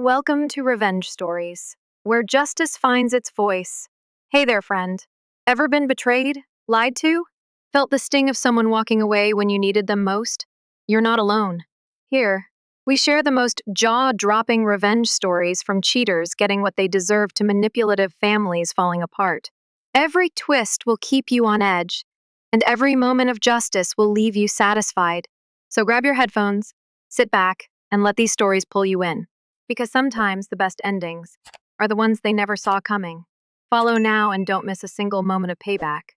Welcome to Revenge Stories, where justice finds its voice. Hey there, friend. Ever been betrayed? Lied to? Felt the sting of someone walking away when you needed them most? You're not alone. Here, we share the most jaw-dropping revenge stories from cheaters getting what they deserve to manipulative families falling apart. Every twist will keep you on edge, and every moment of justice will leave you satisfied. So grab your headphones, sit back, and let these stories pull you in. Because sometimes the best endings are the ones they never saw coming. Follow now and don't miss a single moment of payback.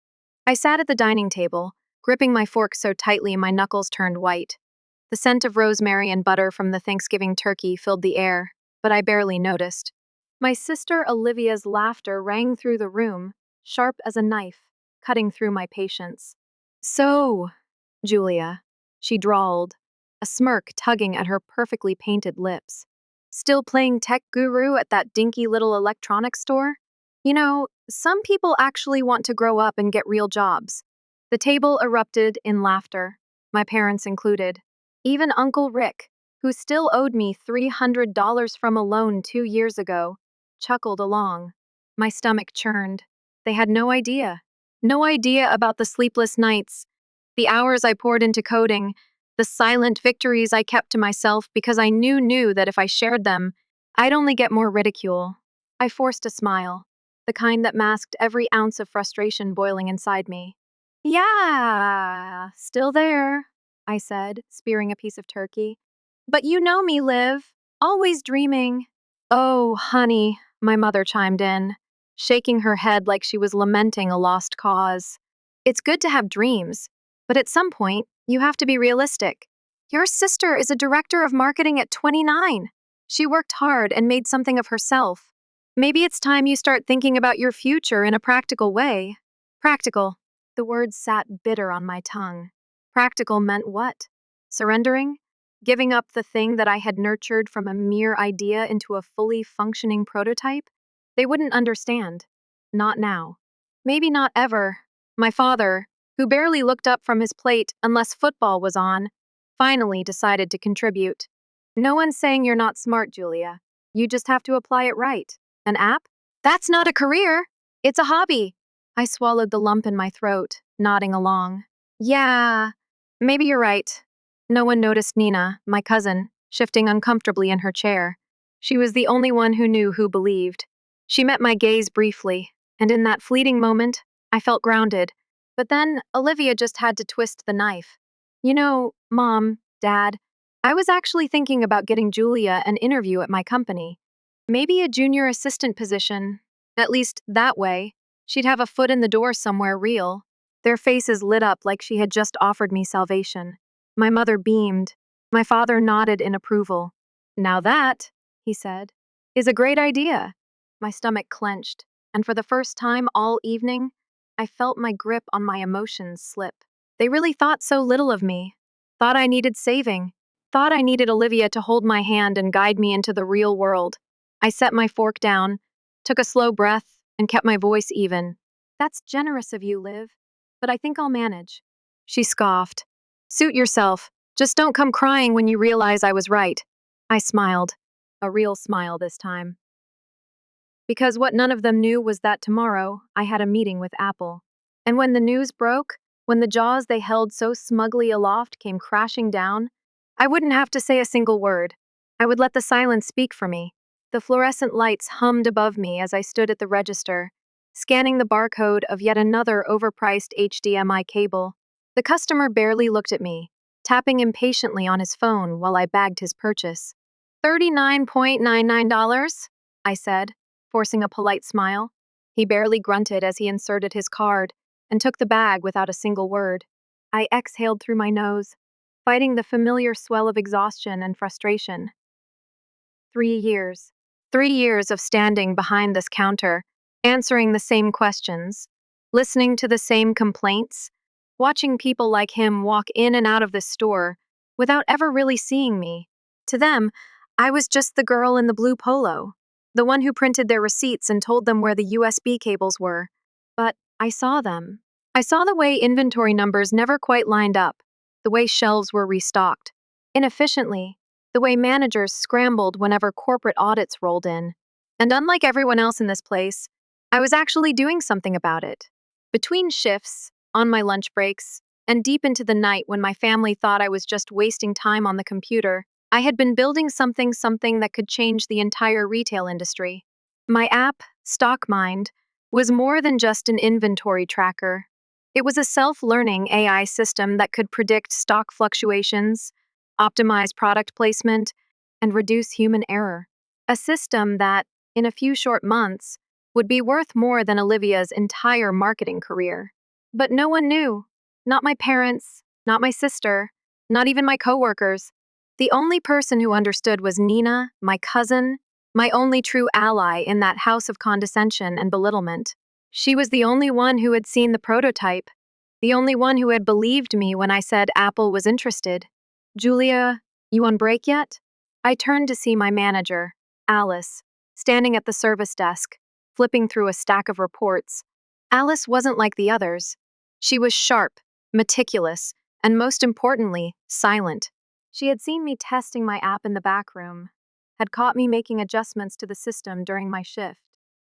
I sat at the dining table, gripping my fork so tightly my knuckles turned white. The scent of rosemary and butter from the Thanksgiving turkey filled the air, but I barely noticed. My sister Olivia's laughter rang through the room, sharp as a knife, cutting through my patience. So, Julia, she drawled, a smirk tugging at her perfectly painted lips. Still playing tech guru at that dinky little electronics store? You know, some people actually want to grow up and get real jobs. The table erupted in laughter, my parents included. Even Uncle Rick, who still owed me $300 from a loan 2 years ago, chuckled along. My stomach churned. They had no idea. No idea about the sleepless nights, the hours I poured into coding, the silent victories I kept to myself because I knew that if I shared them, I'd only get more ridicule. I forced a smile, the kind that masked every ounce of frustration boiling inside me. Yeah, still there, I said, spearing a piece of turkey. But you know me, Liv. Always dreaming. Oh, honey, my mother chimed in, shaking her head like she was lamenting a lost cause. It's good to have dreams, but at some point, you have to be realistic. Your sister is a director of marketing at 29. She worked hard and made something of herself. Maybe it's time you start thinking about your future in a practical way. Practical. The word sat bitter on my tongue. Practical meant what? Surrendering? Giving up the thing that I had nurtured from a mere idea into a fully functioning prototype? They wouldn't understand. Not now. Maybe not ever. My father, who barely looked up from his plate unless football was on, finally decided to contribute. No one's saying you're not smart, Julia. You just have to apply it right. An app? That's not a career. It's a hobby. I swallowed the lump in my throat, nodding along. Yeah, maybe you're right. No one noticed Nina, my cousin, shifting uncomfortably in her chair. She was the only one who knew who believed. She met my gaze briefly, and in that fleeting moment, I felt grounded. But then Olivia just had to twist the knife. You know, Mom, Dad, I was actually thinking about getting Julia an interview at my company. Maybe a junior assistant position. At least that way, she'd have a foot in the door somewhere real. Their faces lit up like she had just offered me salvation. My mother beamed. My father nodded in approval. Now that, he said, is a great idea. My stomach clenched, and for the first time all evening, I felt my grip on my emotions slip. They really thought so little of me. Thought I needed saving. Thought I needed Olivia to hold my hand and guide me into the real world. I set my fork down, took a slow breath, and kept my voice even. That's generous of you, Liv, but I think I'll manage. She scoffed. Suit yourself. Just don't come crying when you realize I was right. I smiled. A real smile this time. Because what none of them knew was that tomorrow I had a meeting with Apple. And when the news broke, when the jaws they held so smugly aloft came crashing down, I wouldn't have to say a single word. I would let the silence speak for me. The fluorescent lights hummed above me as I stood at the register, scanning the barcode of yet another overpriced HDMI cable. The customer barely looked at me, tapping impatiently on his phone while I bagged his purchase. $39.99, I said, forcing a polite smile. He barely grunted as he inserted his card and took the bag without a single word. I exhaled through my nose, fighting the familiar swell of exhaustion and frustration. 3 years. 3 years of standing behind this counter, answering the same questions, listening to the same complaints, watching people like him walk in and out of the store without ever really seeing me. To them, I was just the girl in the blue polo, the one who printed their receipts and told them where the USB cables were. But I saw them. I saw the way inventory numbers never quite lined up, the way shelves were restocked. Inefficiently, the way managers scrambled whenever corporate audits rolled in. And unlike everyone else in this place, I was actually doing something about it. Between shifts, on my lunch breaks, and deep into the night when my family thought I was just wasting time on the computer, I had been building something that could change the entire retail industry. My app, StockMind, was more than just an inventory tracker. It was a self-learning AI system that could predict stock fluctuations, optimize product placement, and reduce human error. A system that, in a few short months, would be worth more than Olivia's entire marketing career. But no one knew. Not my parents, not my sister, not even my coworkers. The only person who understood was Nina, my cousin, my only true ally in that house of condescension and belittlement. She was the only one who had seen the prototype, the only one who had believed me when I said Apple was interested. Julia, you on break yet? I turned to see my manager, Alice, standing at the service desk, flipping through a stack of reports. Alice wasn't like the others. She was sharp, meticulous, and most importantly, silent. She had seen me testing my app in the back room, had caught me making adjustments to the system during my shift.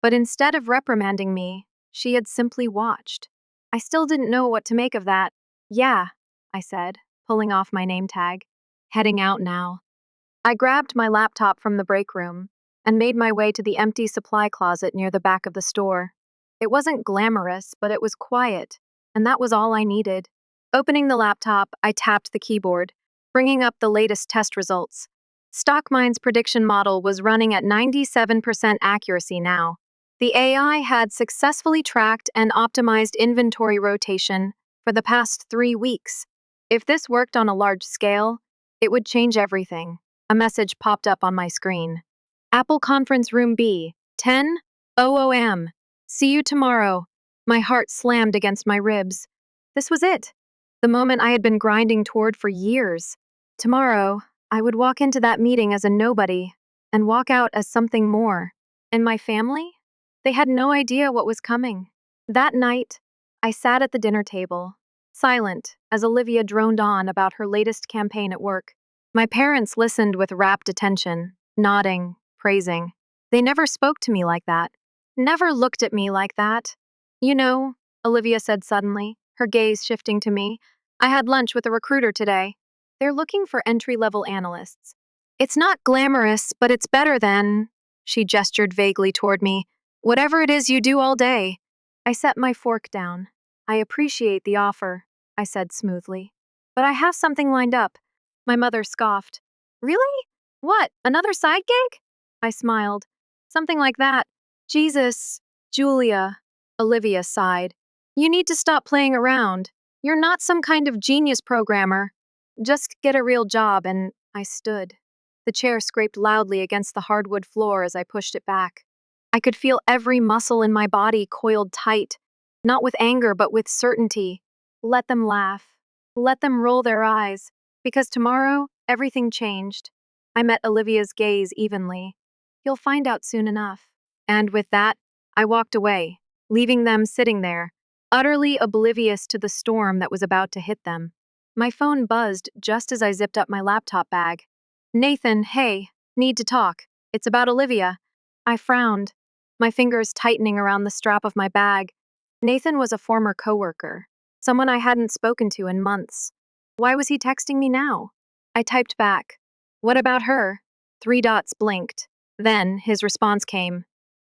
But instead of reprimanding me, she had simply watched. I still didn't know what to make of that. Yeah, I said, pulling off my name tag. Heading out now. I grabbed my laptop from the break room and made my way to the empty supply closet near the back of the store. It wasn't glamorous, but it was quiet, and that was all I needed. Opening the laptop, I tapped the keyboard, bringing up the latest test results. StockMind's prediction model was running at 97% accuracy now. The AI had successfully tracked and optimized inventory rotation for the past 3 weeks. If this worked on a large scale, it would change everything. A message popped up on my screen. Apple Conference Room B, 10:00 a.m. See you tomorrow. My heart slammed against my ribs. This was it. The moment I had been grinding toward for years. Tomorrow, I would walk into that meeting as a nobody and walk out as something more. And my family? They had no idea what was coming. That night, I sat at the dinner table, silent as Olivia droned on about her latest campaign at work. My parents listened with rapt attention, nodding, praising. They never spoke to me like that. Never looked at me like that. You know, Olivia said suddenly, her gaze shifting to me, I had lunch with a recruiter today. They're looking for entry-level analysts. It's not glamorous, but it's better than, she gestured vaguely toward me, whatever it is you do all day. I set my fork down. I appreciate the offer, I said smoothly. But I have something lined up. My mother scoffed. Really? What, another side gig? I smiled. Something like that. Jesus, Julia, Olivia sighed. You need to stop playing around. You're not some kind of genius programmer. Just get a real job, and I stood. The chair scraped loudly against the hardwood floor as I pushed it back. I could feel every muscle in my body coiled tight, not with anger but with certainty. Let them laugh. Let them roll their eyes. Because tomorrow, everything changed. I met Olivia's gaze evenly. You'll find out soon enough. And with that, I walked away, leaving them sitting there, utterly oblivious to the storm that was about to hit them. My phone buzzed just as I zipped up my laptop bag. Nathan, hey, need to talk. It's about Olivia. I frowned, my fingers tightening around the strap of my bag. Nathan was a former coworker, someone I hadn't spoken to in months. Why was he texting me now? I typed back. What about her? 3 dots blinked. Then his response came.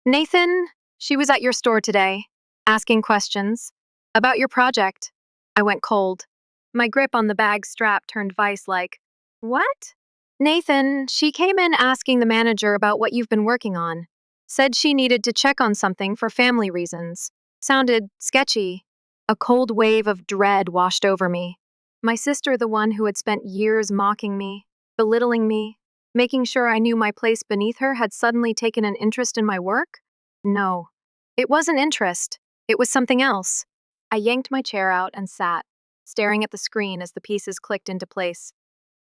Nathan, she was at your store today, asking questions. About your project. I went cold. My grip on the bag strap turned vice-like. What? Nathan, she came in asking the manager about what you've been working on. Said she needed to check on something for family reasons. Sounded sketchy. A cold wave of dread washed over me. My sister, the one who had spent years mocking me, belittling me, making sure I knew my place beneath her, had suddenly taken an interest in my work? No. It wasn't interest. It was something else. I yanked my chair out and sat, staring at the screen as the pieces clicked into place.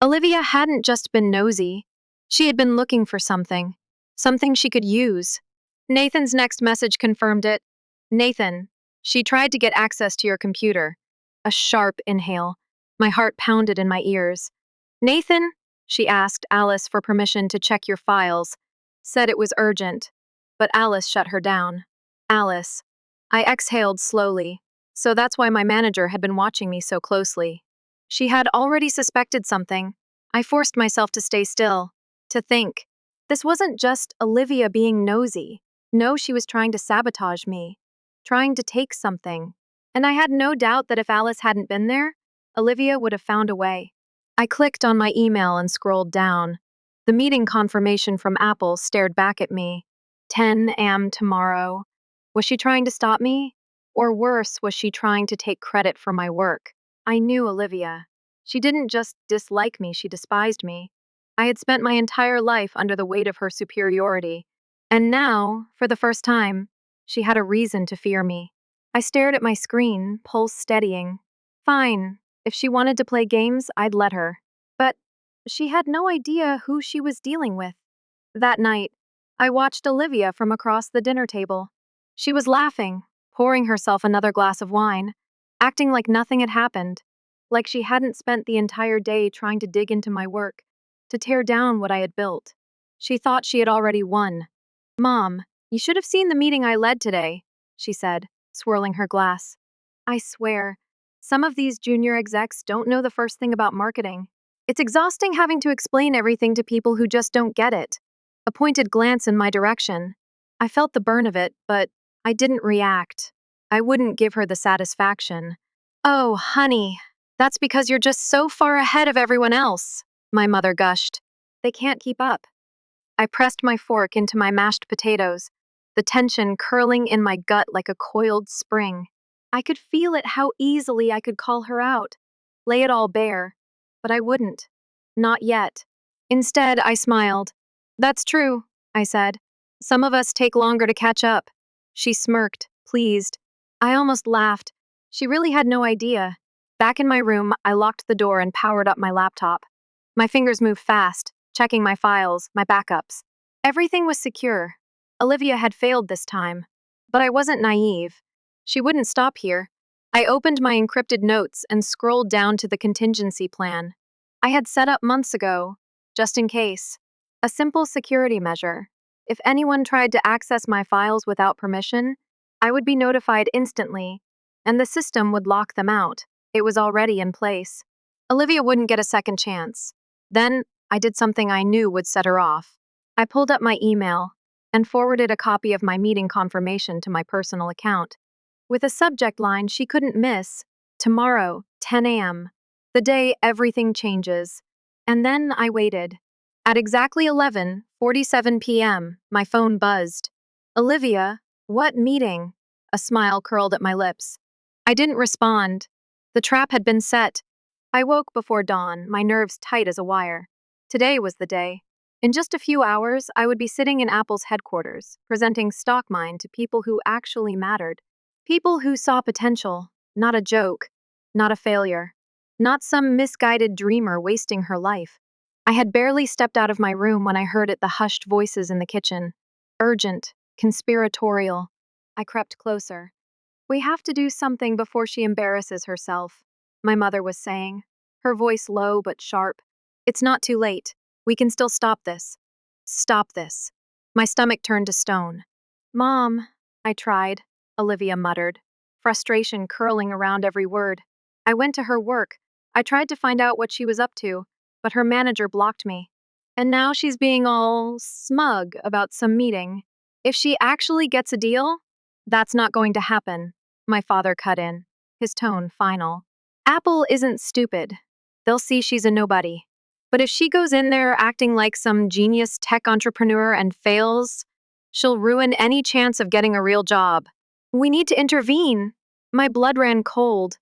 Olivia hadn't just been nosy. She had been looking for something she could use. Nathan's next message confirmed it. Nathan, she tried to get access to your computer. A sharp inhale. My heart pounded in my ears. Nathan, She asked Alice for permission to check your files, said it was urgent, but Alice shut her down. Alice. I exhaled slowly, so that's why my manager had been watching me so closely. She had already suspected something. I forced myself to stay still, to think. This wasn't just Olivia being nosy. No, she was trying to sabotage me, trying to take something. And I had no doubt that if Alice hadn't been there, Olivia would have found a way. I clicked on my email and scrolled down. The meeting confirmation from Apple stared back at me. 10 a.m. tomorrow. Was she trying to stop me? Or worse, was she trying to take credit for my work? I knew Olivia. She didn't just dislike me, she despised me. I had spent my entire life under the weight of her superiority. And now, for the first time, she had a reason to fear me. I stared at my screen, pulse steadying. Fine, if she wanted to play games, I'd let her. But she had no idea who she was dealing with. That night, I watched Olivia from across the dinner table. She was laughing, pouring herself another glass of wine, acting like nothing had happened, like she hadn't spent the entire day trying to dig into my work, to tear down what I had built. She thought she had already won. Mom, you should have seen the meeting I led today, she said, swirling her glass. I swear, some of these junior execs don't know the first thing about marketing. It's exhausting having to explain everything to people who just don't get it. A pointed glance in my direction. I felt the burn of it, but I didn't react. I wouldn't give her the satisfaction. Oh, honey, that's because you're just so far ahead of everyone else, my mother gushed. They can't keep up. I pressed my fork into my mashed potatoes, the tension curling in my gut like a coiled spring. I could feel it how easily I could call her out, lay it all bare, but I wouldn't. Not yet. Instead, I smiled. That's true, I said. Some of us take longer to catch up. She smirked, pleased. I almost laughed. She really had no idea. Back in my room, I locked the door and powered up my laptop. My fingers moved fast, checking my files, my backups. Everything was secure. Olivia had failed this time. But I wasn't naive. She wouldn't stop here. I opened my encrypted notes and scrolled down to the contingency plan I had set up months ago, just in case. A simple security measure. If anyone tried to access my files without permission, I would be notified instantly, and the system would lock them out. It was already in place. Olivia wouldn't get a second chance. Then, I did something I knew would set her off. I pulled up my email and forwarded a copy of my meeting confirmation to my personal account. With a subject line she couldn't miss, tomorrow, 10 a.m., the day everything changes. And then I waited. At exactly 11:47 p.m., my phone buzzed. Olivia, what meeting? A smile curled at my lips. I didn't respond. The trap had been set. I woke before dawn, my nerves tight as a wire. Today was the day. In just a few hours, I would be sitting in Apple's headquarters, presenting StockMine to people who actually mattered. People who saw potential, not a joke, not a failure, not some misguided dreamer wasting her life. I had barely stepped out of my room when I heard the hushed voices in the kitchen. Urgent, conspiratorial. I crept closer. We have to do something before she embarrasses herself, my mother was saying, her voice low but sharp. It's not too late. We can still stop this. Stop this. My stomach turned to stone. Mom, I tried, Olivia muttered, frustration curling around every word. I went to her work. I tried to find out what she was up to, but her manager blocked me. And now she's being all smug about some meeting. If she actually gets a deal, that's not going to happen, my father cut in, his tone final. Apple isn't stupid. They'll see she's a nobody. But if she goes in there acting like some genius tech entrepreneur and fails, she'll ruin any chance of getting a real job. We need to intervene. My blood ran cold.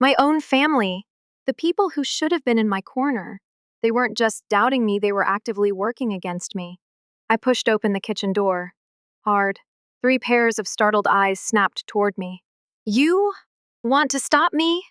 My own family. The people who should have been in my corner. They weren't just doubting me, they were actively working against me. I pushed open the kitchen door. Hard. 3 pairs of startled eyes snapped toward me. You want to stop me?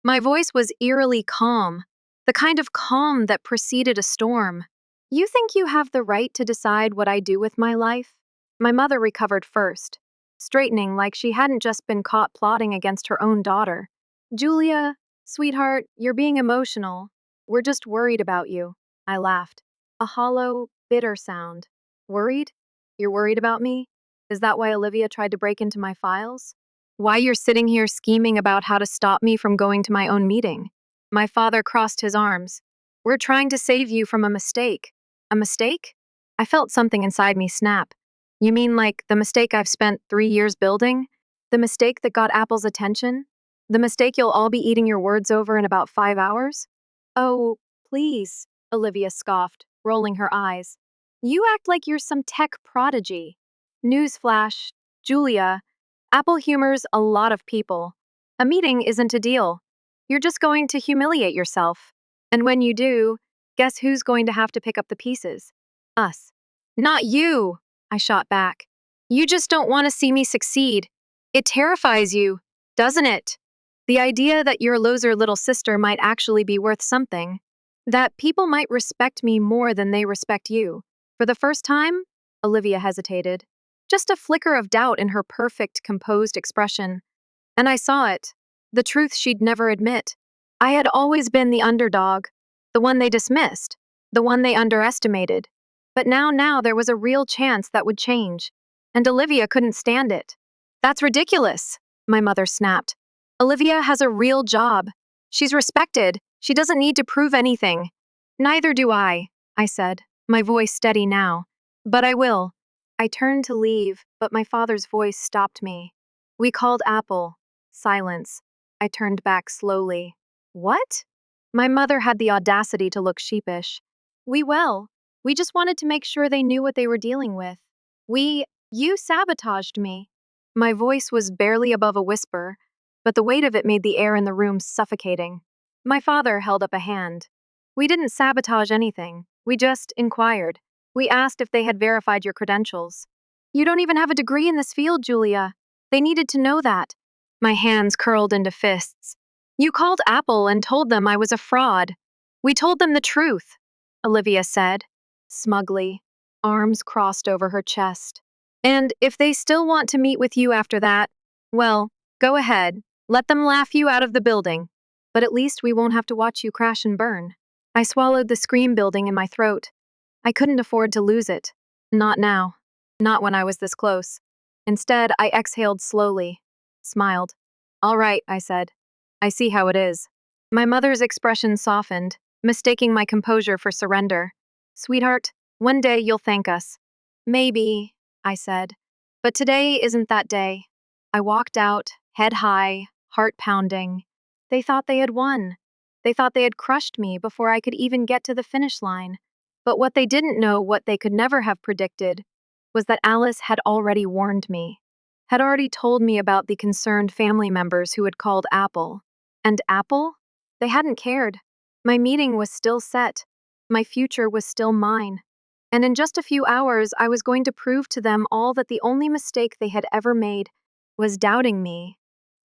My voice was eerily calm, the kind of calm that preceded a storm. You think you have the right to decide what I do with my life? My mother recovered first, straightening like she hadn't just been caught plotting against her own daughter. Julia, sweetheart, you're being emotional. We're just worried about you. I laughed. A hollow, bitter sound. Worried? You're worried about me? Is that why Olivia tried to break into my files? Why you're sitting here scheming about how to stop me from going to my own meeting? My father crossed his arms. We're trying to save you from a mistake. A mistake? I felt something inside me snap. You mean like the mistake I've spent 3 years building? The mistake that got Apple's attention? The mistake you'll all be eating your words over in about 5 hours? Oh, please, Olivia scoffed, rolling her eyes. You act like you're some tech prodigy. Newsflash, Julia, Apple humors a lot of people. A meeting isn't a deal. You're just going to humiliate yourself. And when you do, guess who's going to have to pick up the pieces? Us. Not you, I shot back. You just don't want to see me succeed. It terrifies you, doesn't it? The idea that your loser little sister might actually be worth something. That people might respect me more than they respect you. For the first time, Olivia hesitated. Just a flicker of doubt in her perfect, composed expression. And I saw it. The truth she'd never admit. I had always been the underdog, the one they dismissed, the one they underestimated. But now there was a real chance that would change. And Olivia couldn't stand it. That's ridiculous, my mother snapped. Olivia has a real job. She's respected. She doesn't need to prove anything. Neither do I said, my voice steady now. But I will. I turned to leave, but my father's voice stopped me. We called Apple. Silence. I turned back slowly. What? My mother had the audacity to look sheepish. We just wanted to make sure they knew what they were dealing with. You sabotaged me. My voice was barely above a whisper, but the weight of it made the air in the room suffocating. My father held up a hand. We didn't sabotage anything. We just inquired. We asked if they had verified your credentials. You don't even have a degree in this field, Julia. They needed to know that. My hands curled into fists. You called Apple and told them I was a fraud. We told them the truth, Olivia said, smugly, arms crossed over her chest. And if they still want to meet with you after that, well, go ahead. Let them laugh you out of the building. But at least we won't have to watch you crash and burn. I swallowed the scream building in my throat. I couldn't afford to lose it. Not now. Not when I was this close. Instead, I exhaled slowly, smiled. All right, I said. I see how it is. My mother's expression softened, mistaking my composure for surrender. Sweetheart, one day you'll thank us. Maybe, I said. But today isn't that day. I walked out, head high, heart pounding. They thought they had won. They thought they had crushed me before I could even get to the finish line. But what they didn't know, what they could never have predicted, was that Alice had already warned me, had already told me about the concerned family members who had called Apple. And Apple? They hadn't cared. My meeting was still set. My future was still mine. And in just a few hours, I was going to prove to them all that the only mistake they had ever made was doubting me.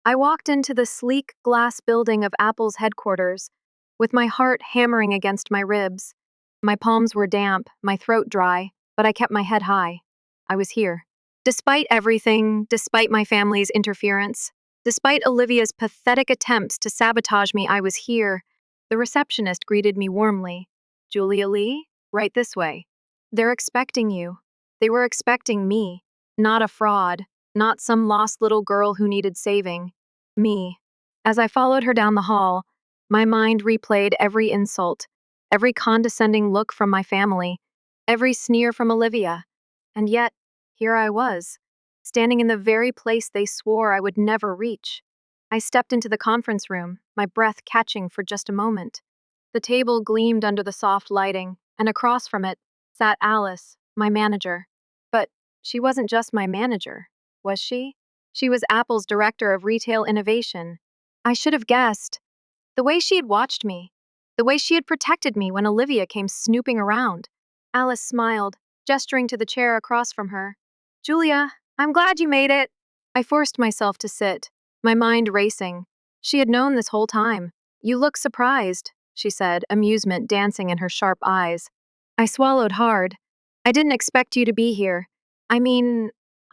I walked into the sleek glass building of Apple's headquarters, with my heart hammering against my ribs. My palms were damp, my throat dry, but I kept my head high. I was here. Despite everything, despite my family's interference, despite Olivia's pathetic attempts to sabotage me, I was here. The receptionist greeted me warmly. Julia Lee, right this way. They're expecting you. They were expecting me, not a fraud. Not some lost little girl who needed saving. Me. As I followed her down the hall, my mind replayed every insult, every condescending look from my family, every sneer from Olivia. And yet, here I was, standing in the very place they swore I would never reach. I stepped into the conference room, my breath catching for just a moment. The table gleamed under the soft lighting, and across from it sat Alice, my manager. But she wasn't just my manager. Was she? She was Apple's director of retail innovation. I should have guessed. The way she had watched me, the way she had protected me when Olivia came snooping around. Alice smiled, gesturing to the chair across from her. Julia, I'm glad you made it. I forced myself to sit, my mind racing. She had known this whole time. You look surprised, she said, amusement dancing in her sharp eyes. I swallowed hard. I didn't expect you to be here. I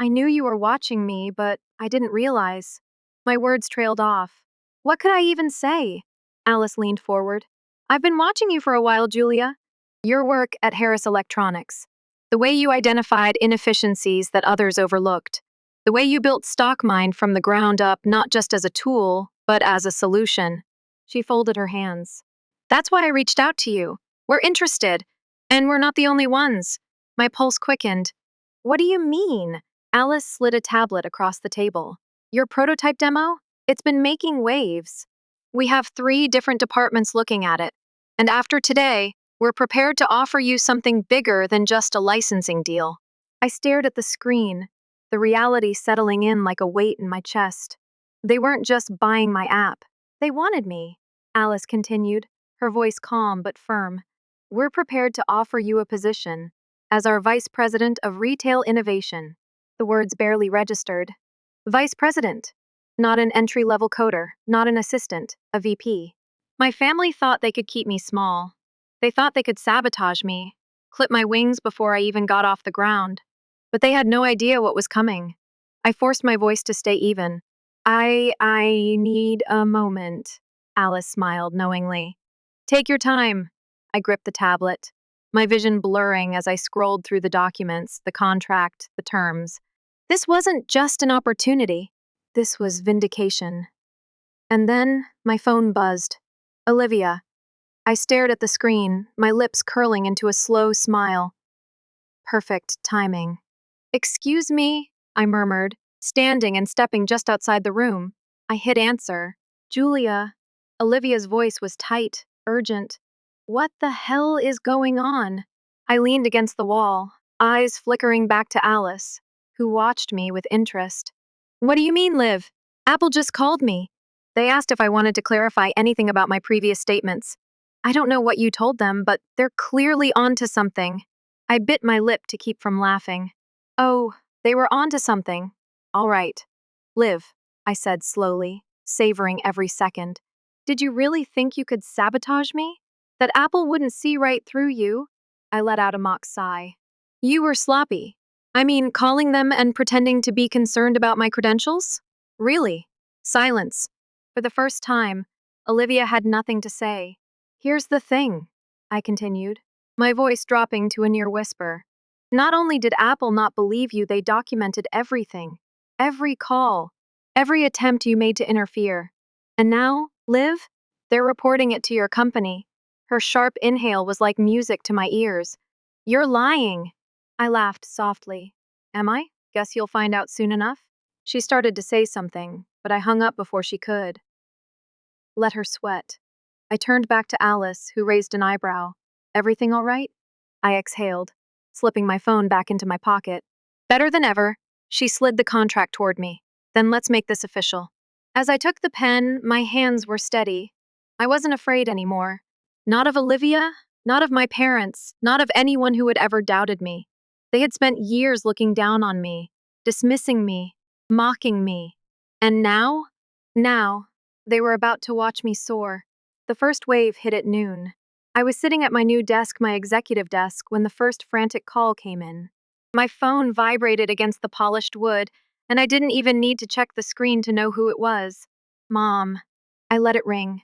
knew you were watching me, but I didn't realize. My words trailed off. What could I even say? Alice leaned forward. I've been watching you for a while, Julia. Your work at Harris Electronics. The way you identified inefficiencies that others overlooked. The way you built StockMind from the ground up, not just as a tool, but as a solution. She folded her hands. That's why I reached out to you. We're interested. And we're not the only ones. My pulse quickened. What do you mean? Alice slid a tablet across the table. Your prototype demo? It's been making waves. We have 3 different departments looking at it. And after today, we're prepared to offer you something bigger than just a licensing deal. I stared at the screen, the reality settling in like a weight in my chest. They weren't just buying my app. They wanted me. Alice continued, her voice calm but firm. We're prepared to offer you a position as our Vice President of Retail Innovation. The words barely registered. Vice President. Not an entry-level coder, not an assistant, a VP. My family thought they could keep me small. They thought they could sabotage me, clip my wings before I even got off the ground. But they had no idea what was coming. I forced my voice to stay even. I need a moment, Alice smiled knowingly. Take your time. I gripped the tablet, my vision blurring as I scrolled through the documents, the contract, the terms. This wasn't just an opportunity. This was vindication. And then my phone buzzed. Olivia. I stared at the screen, my lips curling into a slow smile. Perfect timing. Excuse me, I murmured, standing and stepping just outside the room. I hit answer. Julia. Olivia's voice was tight, urgent. What the hell is going on? I leaned against the wall, eyes flickering back to Alice, who watched me with interest. What do you mean, Liv? Apple just called me. They asked if I wanted to clarify anything about my previous statements. I don't know what you told them, but they're clearly onto something. I bit my lip to keep from laughing. Oh, they were onto something. All right. Liv, I said slowly, savoring every second. Did you really think you could sabotage me? That Apple wouldn't see right through you? I let out a mock sigh. You were sloppy. I mean, calling them and pretending to be concerned about my credentials? Really? Silence. For the first time, Olivia had nothing to say. Here's the thing, I continued, my voice dropping to a near whisper. Not only did Apple not believe you, they documented everything. Every call. Every attempt you made to interfere. And now, Liv, they're reporting it to your company. Her sharp inhale was like music to my ears. You're lying. I laughed softly. Am I? Guess you'll find out soon enough. She started to say something, but I hung up before she could. Let her sweat. I turned back to Alice, who raised an eyebrow. Everything all right? I exhaled, slipping my phone back into my pocket. Better than ever. She slid the contract toward me. Then let's make this official. As I took the pen, my hands were steady. I wasn't afraid anymore. Not of Olivia, not of my parents, not of anyone who had ever doubted me. They had spent years looking down on me, dismissing me, mocking me. And now, they were about to watch me soar. The first wave hit at noon. I was sitting at my new desk, my executive desk, when the first frantic call came in. My phone vibrated against the polished wood, and I didn't even need to check the screen to know who it was. Mom. I let it ring.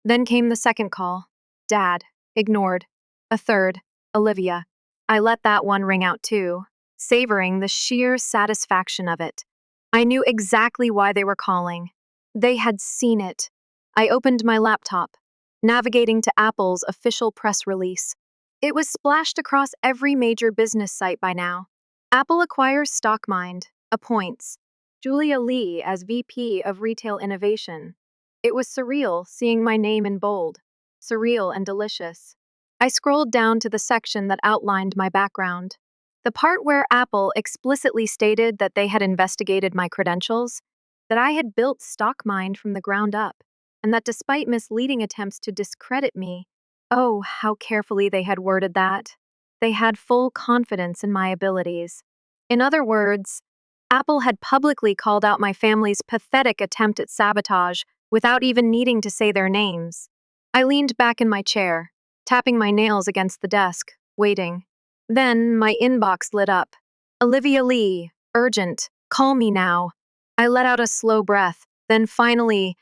Then came the second call. Dad. Ignored. A third. Olivia. I let that one ring out too, savoring the sheer satisfaction of it. I knew exactly why they were calling. They had seen it. I opened my laptop, navigating to Apple's official press release. It was splashed across every major business site by now. Apple acquires StockMind, appoints Julia Lee as VP of Retail Innovation. It was surreal seeing my name in bold, surreal and delicious. I scrolled down to the section that outlined my background. The part where Apple explicitly stated that they had investigated my credentials, that I had built StockMind from the ground up, and that despite misleading attempts to discredit me, oh, how carefully they had worded that. They had full confidence in my abilities. In other words, Apple had publicly called out my family's pathetic attempt at sabotage without even needing to say their names. I leaned back in my chair, tapping my nails against the desk, waiting. Then my inbox lit up. Olivia Lee, urgent, call me now. I let out a slow breath, then finally,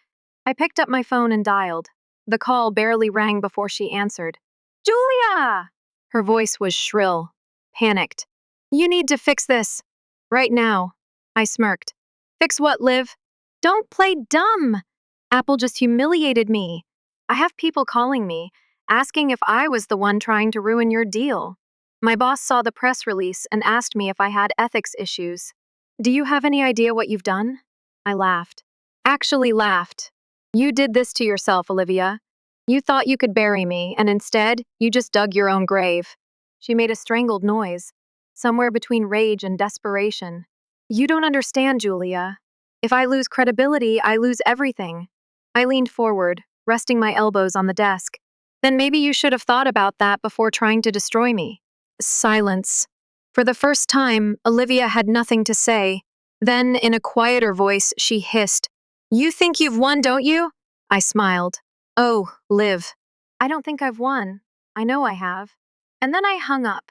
I picked up my phone and dialed. The call barely rang before she answered. Julia! Her voice was shrill, panicked. You need to fix this. Right now. I smirked. Fix what, Liv? Don't play dumb. Apple just humiliated me. I have people calling me, asking if I was the one trying to ruin your deal. My boss saw the press release and asked me if I had ethics issues. Do you have any idea what you've done? I laughed. Actually laughed. You did this to yourself, Olivia. You thought you could bury me, and instead, you just dug your own grave. She made a strangled noise, somewhere between rage and desperation. You don't understand, Julia. If I lose credibility, I lose everything. I leaned forward, resting my elbows on the desk. Then maybe you should have thought about that before trying to destroy me. Silence. For the first time, Olivia had nothing to say. Then, in a quieter voice, she hissed, You think you've won, don't you? I smiled. Oh, Liv. I don't think I've won. I know I have. And then I hung up.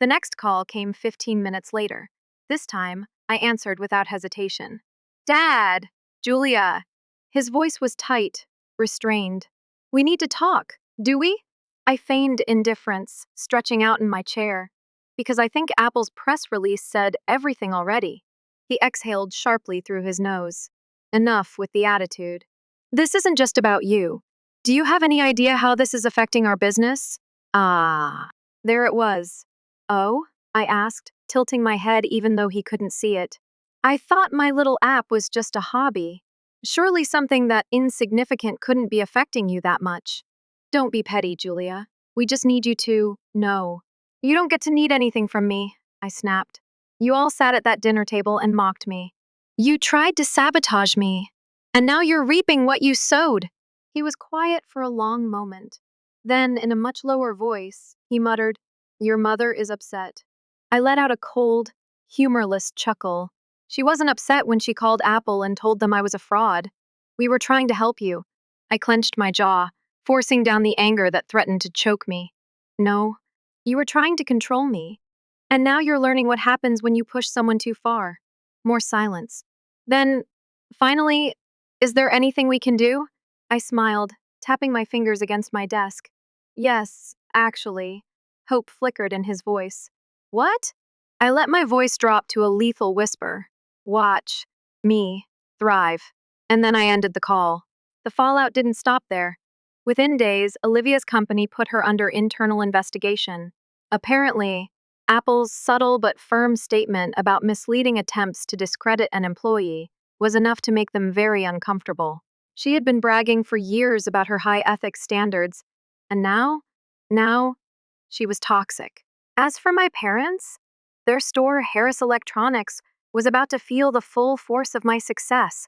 The next call came 15 minutes later. This time, I answered without hesitation. Dad! Julia! His voice was tight, restrained. We need to talk, do we? I feigned indifference, stretching out in my chair. Because I think Apple's press release said everything already. He exhaled sharply through his nose. Enough with the attitude. This isn't just about you. Do you have any idea how this is affecting our business? Ah. There it was. Oh? I asked, tilting my head even though he couldn't see it. I thought my little app was just a hobby. Surely something that insignificant couldn't be affecting you that much. Don't be petty, Julia. We just need you to know. You don't get to need anything from me, I snapped. You all sat at that dinner table and mocked me. You tried to sabotage me, and now you're reaping what you sowed. He was quiet for a long moment. Then, in a much lower voice, he muttered, Your mother is upset. I let out a cold, humorless chuckle. She wasn't upset when she called Apple and told them I was a fraud. We were trying to help you. I clenched my jaw, forcing down the anger that threatened to choke me. No, you were trying to control me. And now you're learning what happens when you push someone too far. More silence. Then, finally, is there anything we can do? I smiled, tapping my fingers against my desk. Yes, actually. Hope flickered in his voice. What? I let my voice drop to a lethal whisper. Watch. Me. Thrive. And then I ended the call. The fallout didn't stop there. Within days, Olivia's company put her under internal investigation. Apparently, Apple's subtle but firm statement about misleading attempts to discredit an employee was enough to make them very uncomfortable. She had been bragging for years about her high ethics standards, and now, she was toxic. As for my parents, their store, Harris Electronics, was about to feel the full force of my success.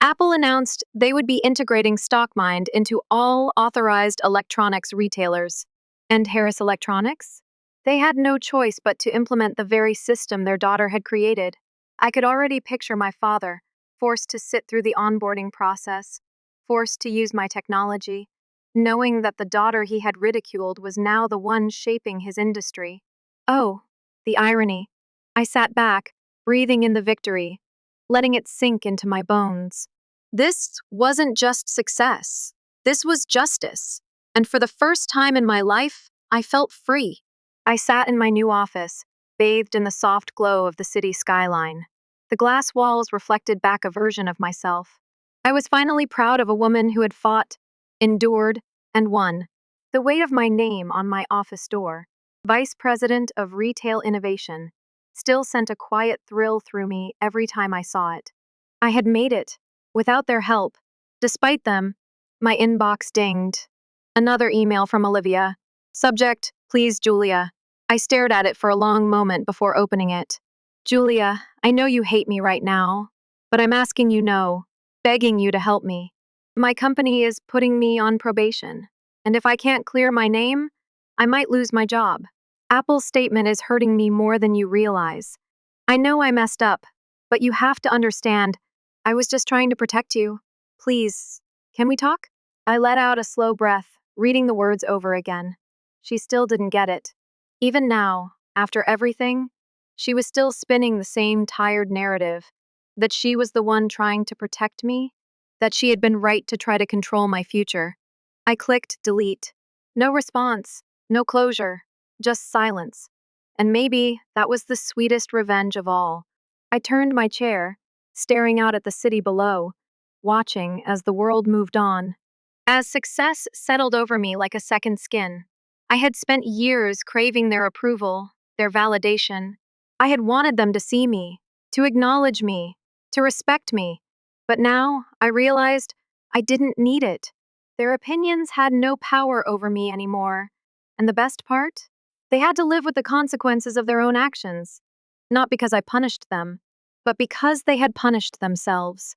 Apple announced they would be integrating StockMind into all authorized electronics retailers. And Harris Electronics? They had no choice but to implement the very system their daughter had created. I could already picture my father, forced to sit through the onboarding process, forced to use my technology, knowing that the daughter he had ridiculed was now the one shaping his industry. Oh, the irony. I sat back, breathing in the victory, letting it sink into my bones. This wasn't just success. This was justice. And for the first time in my life, I felt free. I sat in my new office, bathed in the soft glow of the city skyline. The glass walls reflected back a version of myself. I was finally proud of a woman who had fought, endured, and won. The weight of my name on my office door, Vice President of Retail Innovation, still sent a quiet thrill through me every time I saw it. I had made it, without their help. Despite them, my inbox dinged. Another email from Olivia. Subject, please, Julia. I stared at it for a long moment before opening it. Julia, I know you hate me right now, but I'm asking you no, begging you to help me. My company is putting me on probation, and if I can't clear my name, I might lose my job. Apple's statement is hurting me more than you realize. I know I messed up, but you have to understand, I was just trying to protect you. Please, can we talk? I let out a slow breath, reading the words over again. She still didn't get it. Even now, after everything, she was still spinning the same tired narrative, that she was the one trying to protect me, that she had been right to try to control my future. I clicked delete. No response, no closure. just silence. And maybe that was the sweetest revenge of all. I turned my chair, staring out at the city below, watching as the world moved on. As success settled over me like a second skin, I had spent years craving their approval, their validation. I had wanted them to see me, to acknowledge me, to respect me. But now I realized I didn't need it. Their opinions had no power over me anymore. And the best part? They had to live with the consequences of their own actions. Not because I punished them, but because they had punished themselves.